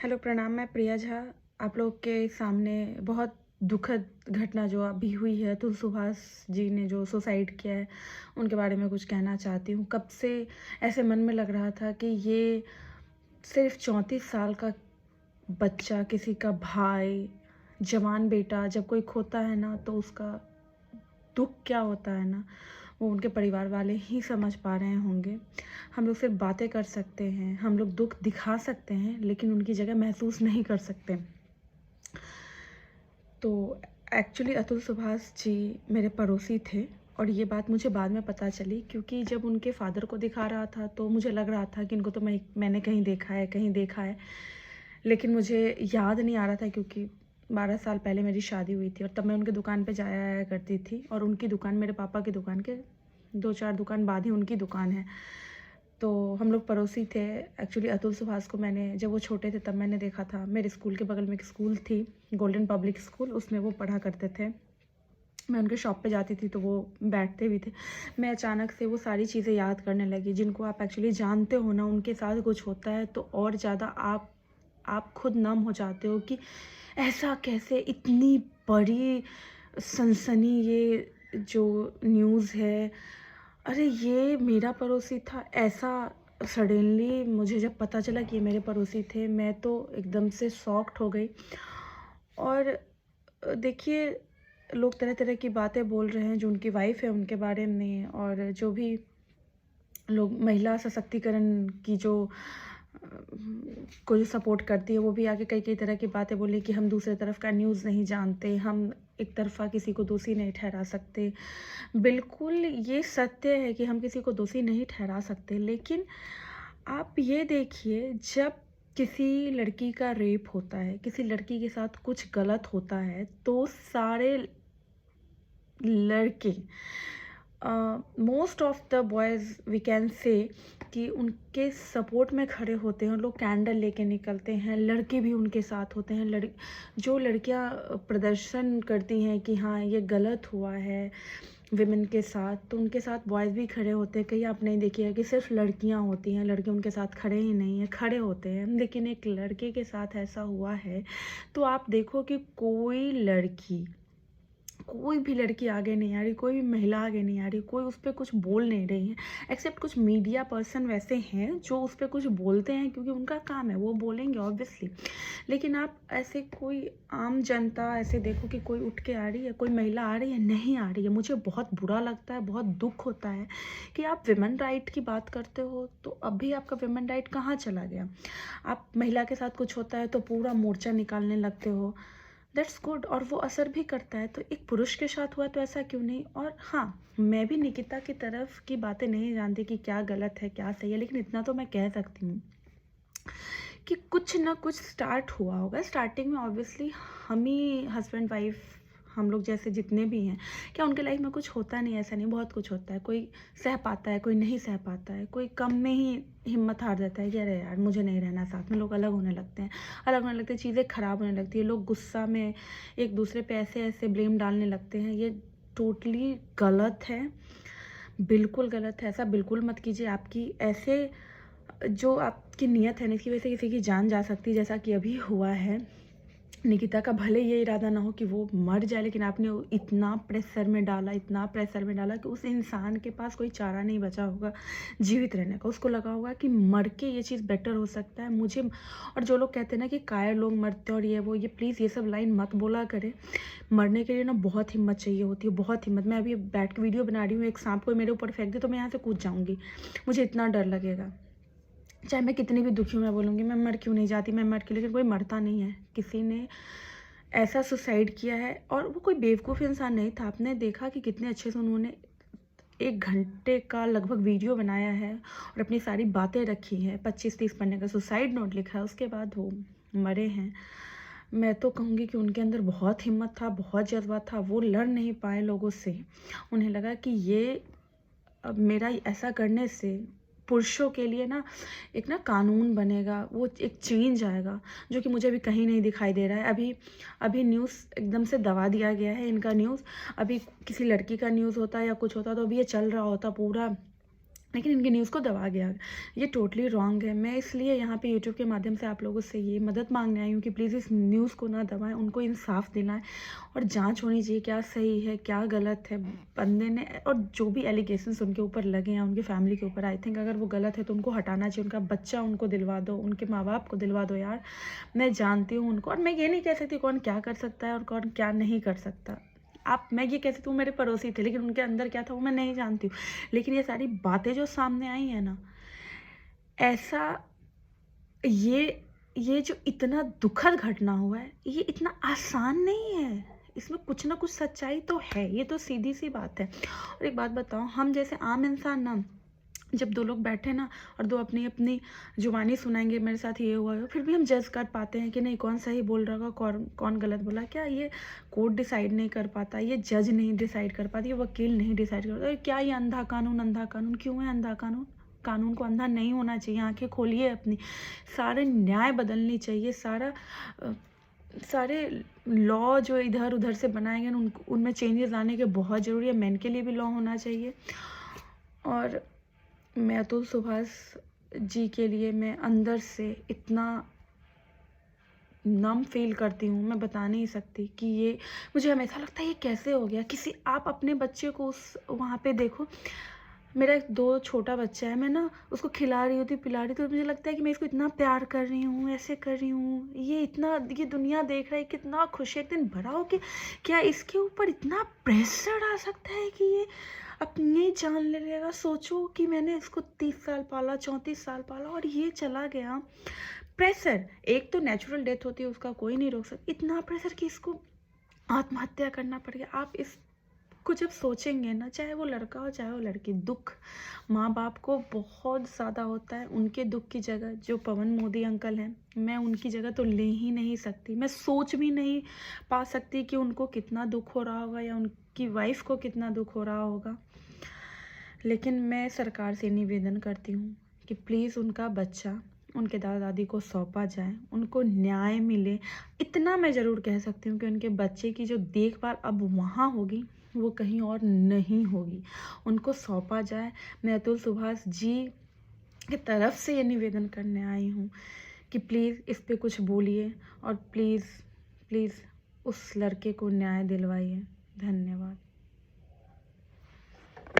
Hello प्रणाम, मैं प्रिया झा। आप लोग के सामने बहुत दुखद घटना जो अभी हुई है, अतुल सुभाष जी ने जो सुसाइड किया है, उनके बारे में कुछ कहना चाहती हूँ। कब से ऐसे मन में लग रहा था कि ये सिर्फ 34 साल का बच्चा, किसी का भाई, जवान बेटा जब कोई खोता है ना, तो उसका दुःख क्या होता है ना, वो उनके परिवार वाले ही समझ पा रहे होंगे। हम लोग सिर्फ बातें कर सकते हैं, हम लोग दुःख दिखा सकते हैं, लेकिन उनकी जगह महसूस नहीं कर सकते। तो एक्चुअली अतुल सुभाष जी मेरे पड़ोसी थे, और ये बात मुझे बाद में पता चली, क्योंकि जब उनके फादर को दिखा रहा था तो मुझे लग रहा था कि इनको तो मैंने कहीं देखा है, कहीं देखा है, लेकिन मुझे याद नहीं आ रहा था, क्योंकि 12 साल पहले मेरी शादी हुई थी और तब मैं उनकी दुकान पे जाया आया करती थी, और उनकी दुकान मेरे पापा की दुकान के 2-4 दुकान बाद ही उनकी दुकान है। तो हम लोग पड़ोसी थे। एक्चुअली अतुल सुभाष को मैंने, जब वो छोटे थे तब मैंने देखा था। मेरे स्कूल के बगल में एक स्कूल थी, गोल्डन पब्लिक स्कूल, उसमें वो पढ़ा करते थे। मैं उनके शॉप पे जाती थी तो वो बैठते भी थे। मैं अचानक से वो सारी चीज़ें याद करने लगी जिनको आप एक्चुअली जानते हो ना, उनके साथ कुछ होता है तो और ज़्यादा आप खुद नम हो जाते हो कि ऐसा कैसे, इतनी बड़ी सनसनी ये जो न्यूज़ है, अरे ये मेरा पड़ोसी था। ऐसा सडनली मुझे जब पता चला कि ये मेरे पड़ोसी थे, मैं तो एकदम से शॉक्ड हो गई। और देखिए, लोग तरह तरह की बातें बोल रहे हैं, जो उनकी वाइफ है उनके बारे में, और जो भी लोग महिला सशक्तिकरण की जो को जो सपोर्ट करती है, वो भी आके कई कई तरह की बातें बोली कि हम दूसरे तरफ का न्यूज़ नहीं जानते, हम एक तरफा किसी को दोषी नहीं ठहरा सकते। बिल्कुल ये सत्य है कि हम किसी को दोषी नहीं ठहरा सकते, लेकिन आप ये देखिए, जब किसी लड़की का रेप होता है, किसी लड़की के साथ कुछ गलत होता है, तो सारे लड़के, most of the boys we can say, कि उनके सपोर्ट में खड़े होते हैं। लोग कैंडल लेके निकलते हैं, लड़के भी उनके साथ होते हैं। जो लड़कियां प्रदर्शन करती हैं कि हाँ ये गलत हुआ है विमेन के साथ, तो उनके साथ बॉयज़ भी खड़े होते हैं। कहीं आप नहीं देखिएगा कि सिर्फ लड़कियां होती हैं, लड़के उनके साथ खड़े ही नहीं हैं, खड़े होते हैं। लेकिन एक लड़के के साथ ऐसा हुआ है तो आप देखो कि कोई भी लड़की आगे नहीं आ रही, कोई भी महिला आगे नहीं आ रही, कोई उस पर कुछ बोल नहीं रही है, एक्सेप्ट कुछ मीडिया पर्सन वैसे हैं जो उस पर कुछ बोलते हैं, क्योंकि उनका काम है, वो बोलेंगे ऑब्वियसली। लेकिन आप ऐसे कोई आम जनता ऐसे देखो कि कोई उठ के आ रही है, कोई महिला आ रही है, नहीं आ रही है। मुझे बहुत बुरा लगता है, बहुत दुख होता है कि आप विमेन राइट की बात करते हो तो अभी आपका विमेन राइट कहाँ चला गया। आप महिला के साथ कुछ होता है तो पूरा मोर्चा निकालने लगते हो। दैट्स गुड, और वो असर भी करता है। तो एक पुरुष के साथ हुआ तो ऐसा क्यों नहीं। और हाँ, मैं भी निकिता की तरफ की बातें नहीं जानती कि क्या गलत है क्या सही है, लेकिन इतना तो मैं कह सकती हूँ कि कुछ ना कुछ स्टार्ट हुआ होगा। स्टार्टिंग में ऑब्वियसली हम ही हस्बैंड वाइफ, हम लोग जैसे जितने भी हैं, क्या उनके लाइफ में कुछ होता नहीं, ऐसा नहीं, बहुत कुछ होता है। कोई सह पाता है, कोई नहीं सह पाता है, कोई कम में ही हिम्मत हार जाता है कि अरे यार मुझे नहीं रहना साथ में। लोग अलग होने लगते हैं, अलग होने लगते हैं, चीज़ें ख़राब होने लगती है, लोग गुस्सा में एक दूसरे पे ऐसे ऐसे ब्लेम डालने लगते हैं। ये टोटली गलत है, बिल्कुल गलत है। ऐसा बिल्कुल मत कीजिए। आपकी ऐसे जो आपकी नीयत है ना, इसकी वजह से किसी की जान जा सकती है, जैसा कि अभी हुआ है। निकिता का भले ये इरादा ना हो कि वो मर जाए, लेकिन आपने इतना प्रेशर में डाला, इतना प्रेशर में डाला कि उस इंसान के पास कोई चारा नहीं बचा होगा जीवित रहने का। उसको लगा होगा कि मर के ये चीज़ बेटर हो सकता है मुझे। और जो लोग कहते हैं ना कि कायर लोग मरते हैं और ये प्लीज़ ये सब लाइन मत बोला करें। मरने के लिए ना बहुत हिम्मत चाहिए होती है, बहुत हिम्मत। मैं अभी बैठ के वीडियो बना रही हूँ, एक सांप को मेरे ऊपर फेंक दे तो मैं यहाँ से कूद जाऊँगी, मुझे इतना डर लगेगा। चाहे मैं कितनी भी दुखी हूँ, मैं बोलूँगी मैं मर क्यों नहीं जाती, मैं मर क्यों। लेकिन कोई मरता नहीं है। किसी ने ऐसा सुसाइड किया है, और वो कोई बेवकूफ़ इंसान नहीं था। आपने देखा कि कितने अच्छे से उन्होंने 1 घंटे का लगभग वीडियो बनाया है और अपनी सारी बातें रखी हैं, 25-30 पन्ने का सुसाइड नोट लिखा है, उसके बाद वो मरे हैं। मैं तो कहूँगी कि उनके अंदर बहुत हिम्मत था, बहुत जज्बा था। वो लड़ नहीं पाए लोगों से। उन्हें लगा कि ये अब मेरा ऐसा करने से पुरुषों के लिए ना एक ना कानून बनेगा, वो एक चेंज आएगा, जो कि मुझे अभी कहीं नहीं दिखाई दे रहा है। अभी न्यूज़ एकदम से दबा दिया गया है इनका न्यूज़। अभी किसी लड़की का न्यूज़ होता या कुछ होता तो अभी ये चल रहा होता पूरा, लेकिन इनकी न्यूज़ को दबा गया। ये टोटली रॉन्ग है। मैं इसलिए यहाँ पे यूट्यूब के माध्यम से आप लोगों से ये मदद मांगने आई हूँ कि प्लीज़ इस न्यूज़ को ना दबाएं, उनको इंसाफ दिलाएं और जांच होनी चाहिए क्या सही है क्या गलत है बंदे ने। और जो भी एलिगेशंस उनके ऊपर लगे हैं उनकी फैमिली के ऊपर, आई थिंक अगर वो गलत है तो उनको हटाना चाहिए। उनका बच्चा उनको दिलवा दो, उनके माँ बाप को दिलवा दो यार। मैं जानती हूँ उनको, और मैं ये नहीं कह सकती कौन क्या कर सकता है और कौन क्या नहीं कर सकता। मैं ये कह सकती हूँ मेरे पड़ोसी थे, लेकिन उनके अंदर क्या था वो मैं नहीं जानती हूँ। लेकिन ये सारी बातें जो सामने आई हैं ना, ऐसा ये ये जो इतना दुखद घटना हुआ है ये इतना आसान नहीं है। इसमें कुछ ना कुछ सच्चाई तो है, ये तो सीधी सी बात है। और एक बात बताओ, हम जैसे आम इंसान ना, जब दो लोग बैठे ना और दो अपनी अपनी जुबानी सुनाएंगे मेरे साथ ये हुआ है, फिर भी हम जज कर पाते हैं कि नहीं कौन सही बोल रहा होगा कौन कौन गलत बोला। क्या ये कोर्ट डिसाइड नहीं कर पाता, ये जज नहीं डिसाइड कर पाती, ये वकील नहीं डिसाइड कर पाता? क्या ये अंधा कानून? अंधा कानून क्यों है अंधा कानून? कानून को अंधा नहीं होना चाहिए। आंखें खोलिए अपनी, सारे न्याय बदलनी चाहिए। सारे लॉ जो इधर उधर से बनाए गए उनमें चेंजेस लाने के बहुत ज़रूरी है। मेन के लिए भी लॉ होना चाहिए। और मैं अतुल सुभाष जी के लिए मैं अंदर से इतना नम फील करती हूँ, मैं बता नहीं सकती कि ये मुझे हमेशा लगता है ये कैसे हो गया। किसी आप अपने बच्चे को उस वहाँ पे देखो, मेरा एक 2 छोटा बच्चा है, मैं ना उसको खिला रही होती पिला रही, तो मुझे लगता है कि मैं इसको इतना प्यार कर रही हूँ, ऐसे कर रही हूँ, ये दुनिया देख रहा है, कितना खुश है। एक दिन बड़ा हो के क्या इसके ऊपर इतना प्रेशर आ सकता है कि ये अपनी जान ले लेगा? सोचो कि मैंने इसको 30 साल पाला, 34 साल पाला और ये चला गया। प्रेशर, एक तो नेचुरल डेथ होती है उसका कोई नहीं रोक सकता, इतना प्रेशर कि इसको आत्महत्या करना पड़ गया। आप इस कुछ जब सोचेंगे ना, चाहे वो लड़का हो चाहे वो लड़की, दुख माँ बाप को बहुत ज़्यादा होता है। उनके दुख की जगह जो पवन मोदी अंकल हैं, मैं उनकी जगह तो ले ही नहीं सकती। मैं सोच भी नहीं पा सकती कि उनको कितना दुख हो रहा होगा या उनकी वाइफ को कितना दुख हो रहा होगा। लेकिन मैं सरकार से निवेदन करती हूँ कि प्लीज़ उनका बच्चा उनके दादा दादी को सौंपा जाए, उनको न्याय मिले। इतना मैं ज़रूर कह सकती हूँ कि उनके बच्चे की जो देखभाल अब वहाँ होगी वो कहीं और नहीं होगी, उनको सौंपा जाए। मैं अतुल सुभाष जी की तरफ से ये निवेदन करने आई हूँ कि प्लीज़ इस पे कुछ बोलिए और प्लीज़ प्लीज़ उस लड़के को न्याय दिलवाइए। धन्यवाद।